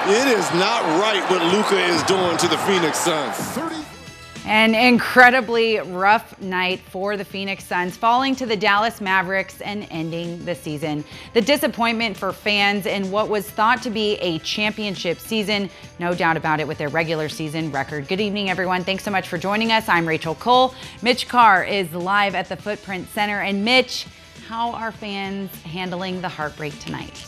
It is not right what Luka is doing to the Phoenix Suns. An incredibly rough night for the Phoenix Suns, falling to the Dallas Mavericks and ending the season. The disappointment for fans in what was thought to be a championship season, no doubt about it, with their regular season record. Good evening, everyone. Thanks so much for joining us. I'm Rachel Cole. Mitch Carr is live at the Footprint Center. And Mitch, how are fans handling the heartbreak tonight?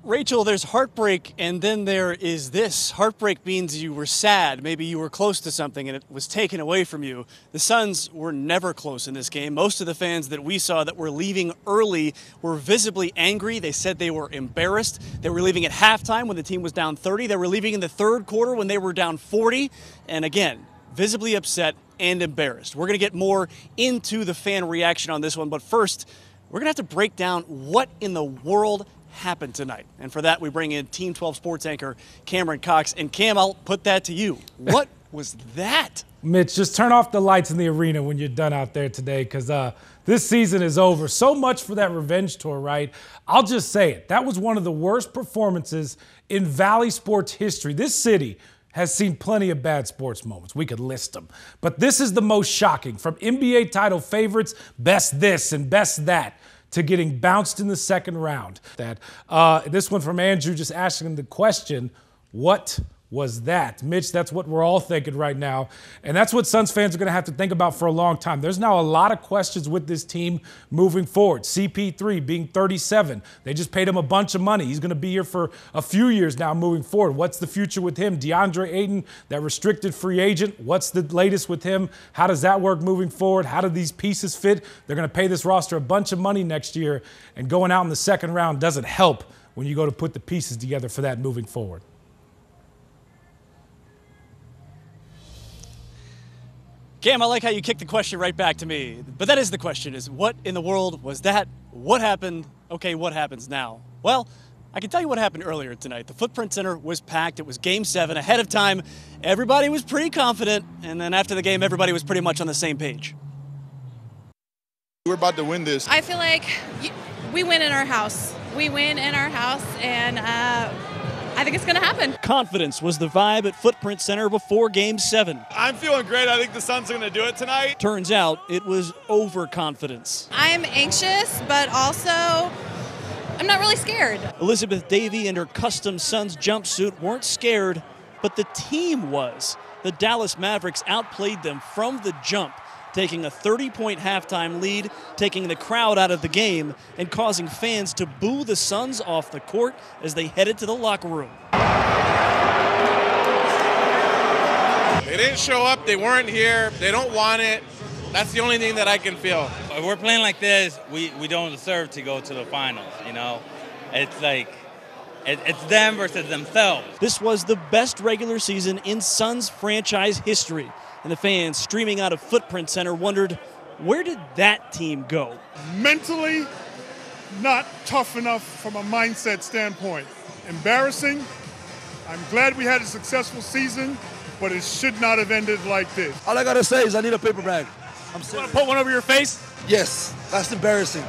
Rachel, there's heartbreak, and then there is this. Heartbreak means you were sad. Maybe you were close to something and it was taken away from you. The Suns were never close in this game. Most of the fans that we saw that were leaving early were visibly angry. They said they were embarrassed. They were leaving at halftime when the team was down 30. They were leaving in the third quarter when they were down 40. And again, visibly upset and embarrassed. We're going to get more into the fan reaction on this one. But first, we're going to have to break down what in the world happened tonight. And for that, we bring in Team 12 sports anchor Cameron Cox. And Cam, I'll put that to you. What was that? Mitch, just turn off the lights in the arena when you're done out there today, because this season is over. So much for that revenge tour, right? I'll just say it. That was one of the worst performances in Valley sports history. This city has seen plenty of bad sports moments. We could list them. But this is the most shocking. From NBA title favorites, best this and best that, to getting bounced in the second round. This one from Andrew, just asking the question, what was that? Mitch, that's what we're all thinking right now. And that's what Suns fans are going to have to think about for a long time. There's now a lot of questions with this team moving forward. CP3 being 37. They just paid him a bunch of money. He's going to be here for a few years now moving forward. What's the future with him? DeAndre Ayton, that restricted free agent. What's the latest with him? How does that work moving forward? How do these pieces fit? They're going to pay this roster a bunch of money next year. And going out in the second round doesn't help when you go to put the pieces together for that moving forward. Cam, I like how you kicked the question right back to me. But that is the question, is what in the world was that? What happened? Okay, what happens now? Well, I can tell you what happened earlier tonight. The Footprint Center was packed. It was Game 7 ahead of time. Everybody was pretty confident. And then after the game, everybody was pretty much on the same page. We're about to win this. I feel like we win in our house. We win in our house, and I think it's going to happen. Confidence was the vibe at Footprint Center before Game 7. I'm feeling great. I think the Suns are going to do it tonight. Turns out it was overconfidence. I'm anxious, but also I'm not really scared. Elizabeth Davey and her custom Suns jumpsuit weren't scared, but the team was. The Dallas Mavericks outplayed them from the jump, taking a 30-point halftime lead, taking the crowd out of the game, and causing fans to boo the Suns off the court as they headed to the locker room. They didn't show up. They weren't here. They don't want it. That's the only thing that I can feel. If we're playing like this, we don't deserve to go to the finals, you know? It's like, it's them versus themselves. This was the best regular season in Suns franchise history. And the fans streaming out of Footprint Center wondered, where did that team go? Mentally, not tough enough from a mindset standpoint. Embarrassing. I'm glad we had a successful season, but it should not have ended like this. All I gotta say is I need a paper bag. I'm serious. You want to put one over your face? Yes, that's embarrassing.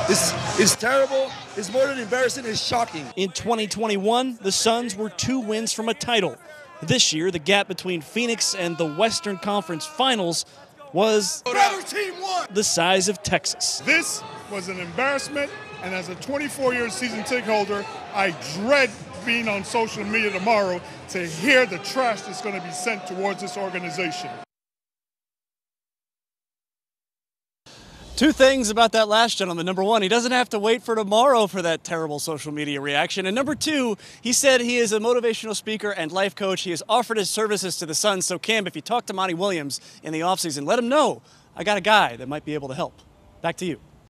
It's terrible. It's more than embarrassing, it's shocking. In 2021, the Suns were 2 wins from a title. This year, the gap between Phoenix and the Western Conference Finals was the size of Texas. This was an embarrassment, and as a 24-year season ticket holder, I dread being on social media tomorrow to hear the trash that's going to be sent towards this organization. 2 things about that last gentleman. Number 1, he doesn't have to wait for tomorrow for that terrible social media reaction. And number 2, he said he is a motivational speaker and life coach. He has offered his services to the Suns. So, Cam, if you talk to Monty Williams in the offseason, let him know I got a guy that might be able to help. Back to you.